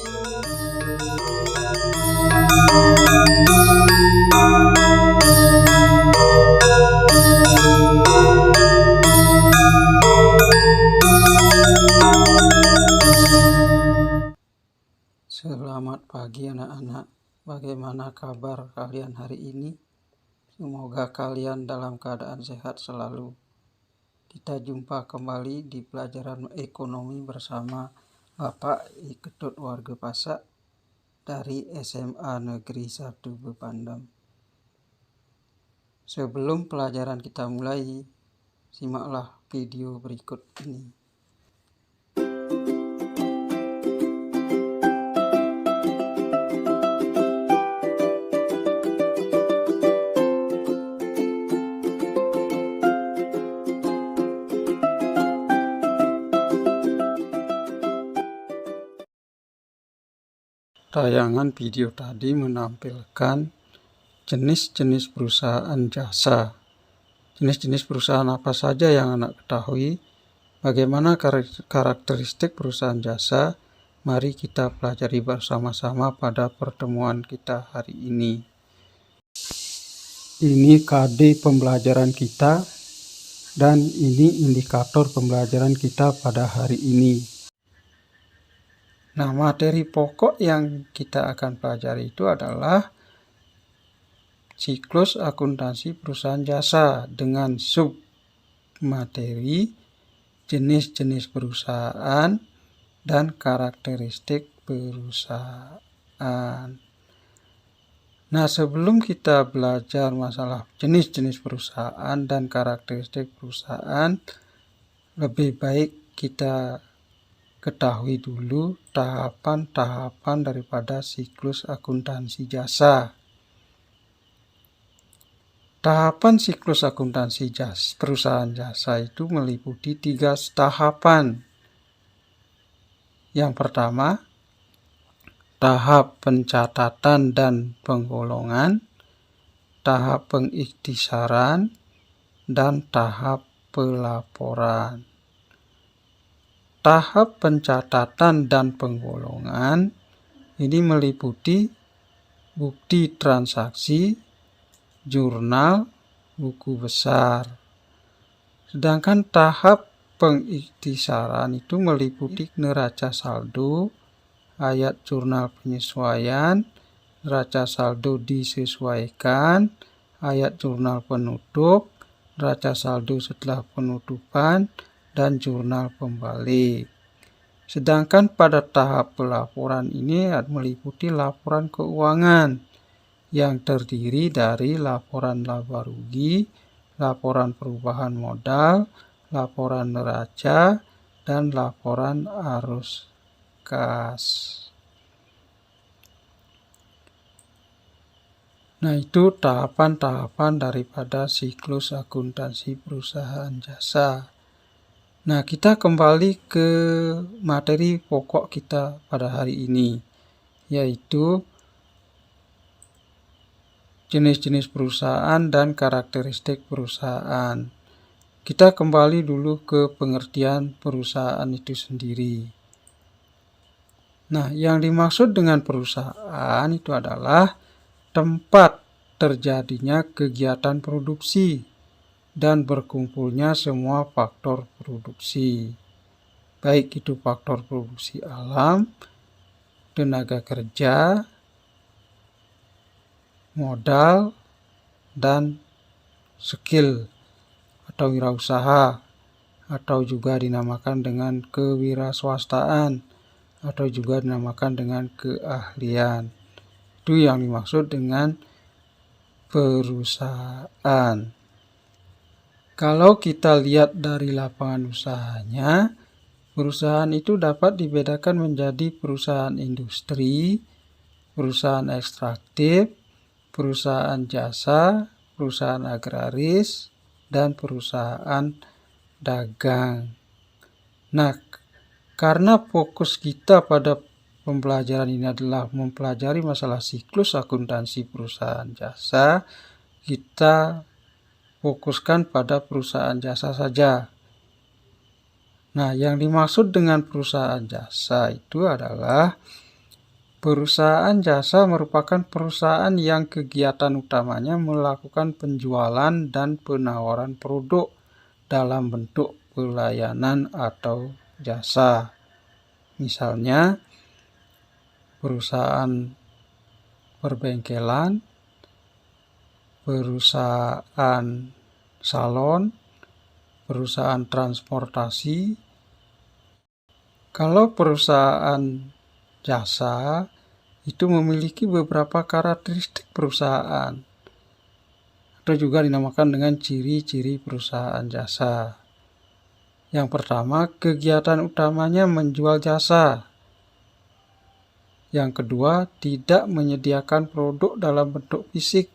Selamat pagi anak-anak, bagaimana kabar kalian hari ini? Semoga kalian dalam keadaan sehat selalu. Kita jumpa kembali di pelajaran ekonomi bersama Bapak Ketut Warga Pasak dari SMA Negeri 1 Bepandam. Sebelum pelajaran kita mulai, simaklah video berikut ini. Tayangan video tadi menampilkan jenis-jenis perusahaan jasa. Jenis-jenis perusahaan apa saja yang anak ketahui? Bagaimana karakteristik perusahaan jasa? Mari kita pelajari bersama-sama pada pertemuan kita hari ini. Ini KD pembelajaran kita dan ini indikator pembelajaran kita pada hari ini. Nah, materi pokok yang kita akan pelajari itu adalah siklus akuntansi perusahaan jasa dengan sub materi, jenis-jenis perusahaan, dan karakteristik perusahaan. Nah, sebelum kita belajar masalah jenis-jenis perusahaan dan karakteristik perusahaan, lebih baik kita ketahui dulu tahapan-tahapan daripada siklus akuntansi jasa. Tahapan siklus akuntansi perusahaan jasa itu meliputi 3 tahapan. Yang pertama, tahap pencatatan dan penggolongan, tahap pengikhtisaran, dan tahap pelaporan. Tahap pencatatan dan penggolongan ini meliputi bukti transaksi, jurnal, buku besar. Sedangkan tahap pengikhtisaran itu meliputi neraca saldo, ayat jurnal penyesuaian, neraca saldo disesuaikan, ayat jurnal penutup, neraca saldo setelah penutupan, dan jurnal pembalik. Sedangkan pada tahap pelaporan ini meliputi laporan keuangan yang terdiri dari laporan laba rugi, laporan perubahan modal, laporan neraca, dan laporan arus kas. Nah, itu tahapan-tahapan daripada siklus akuntansi perusahaan jasa. Nah, kita kembali ke materi pokok kita pada hari ini, yaitu jenis-jenis perusahaan dan karakteristik perusahaan. Kita kembali dulu ke pengertian perusahaan itu sendiri. Nah, yang dimaksud dengan perusahaan itu adalah tempat terjadinya kegiatan produksi dan berkumpulnya semua faktor produksi, baik itu faktor produksi alam, tenaga kerja, modal, dan skill atau wirausaha, atau juga dinamakan dengan kewiraswastaan, atau juga dinamakan dengan keahlian. Itu yang dimaksud dengan perusahaan. Kalau kita lihat dari lapangan usahanya, perusahaan itu dapat dibedakan menjadi perusahaan industri, perusahaan ekstraktif, perusahaan jasa, perusahaan agraris, dan perusahaan dagang. Nah, karena fokus kita pada pembelajaran ini adalah mempelajari masalah siklus akuntansi perusahaan jasa, kita fokuskan pada perusahaan jasa saja. Nah, yang dimaksud dengan perusahaan jasa itu adalah Perusahaan jasa merupakan perusahaan yang kegiatan utamanya melakukan penjualan dan penawaran produk dalam bentuk pelayanan atau jasa. Misalnya, perusahaan perbengkelan, perusahaan salon, perusahaan transportasi. Kalau perusahaan jasa itu memiliki beberapa karakteristik perusahaan atau juga dinamakan dengan ciri-ciri perusahaan jasa. Yang pertama, kegiatan utamanya menjual jasa. Yang kedua, tidak menyediakan produk dalam bentuk fisik.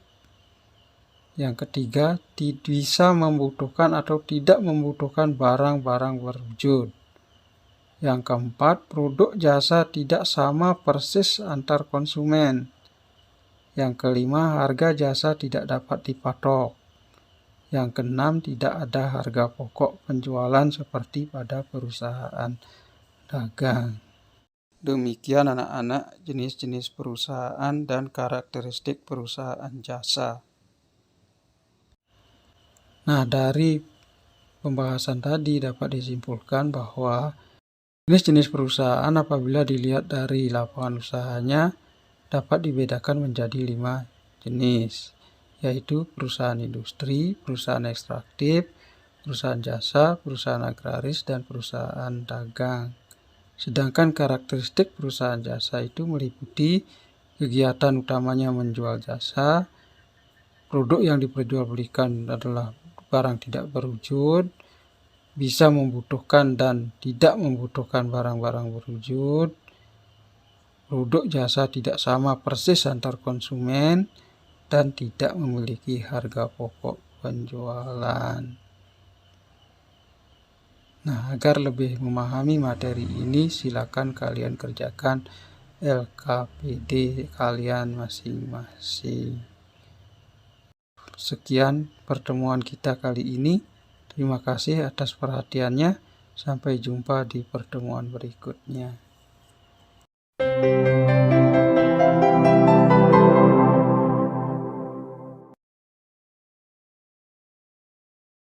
Yang ketiga, bisa membutuhkan atau tidak membutuhkan barang-barang berwujud. Yang keempat, produk jasa tidak sama persis antar konsumen. Yang kelima, harga jasa tidak dapat dipatok. Yang keenam, tidak ada harga pokok penjualan seperti pada perusahaan dagang. Demikian anak-anak jenis-jenis perusahaan dan karakteristik perusahaan jasa. Nah, dari pembahasan tadi dapat disimpulkan bahwa jenis-jenis perusahaan apabila dilihat dari lapangan usahanya dapat dibedakan menjadi 5 jenis, yaitu perusahaan industri, perusahaan ekstraktif, perusahaan jasa, perusahaan agraris, dan perusahaan dagang. Sedangkan karakteristik perusahaan jasa itu meliputi kegiatan utamanya menjual jasa, produk yang diperjualbelikan adalah barang tidak berwujud, bisa membutuhkan dan tidak membutuhkan barang-barang berwujud, produk jasa tidak sama persis antar konsumen, dan tidak memiliki harga pokok penjualan. Nah, agar lebih memahami materi ini, silakan kalian kerjakan LKPD kalian masing-masing. Sekian pertemuan kita kali ini. Terima kasih atas perhatiannya. Sampai jumpa di pertemuan berikutnya.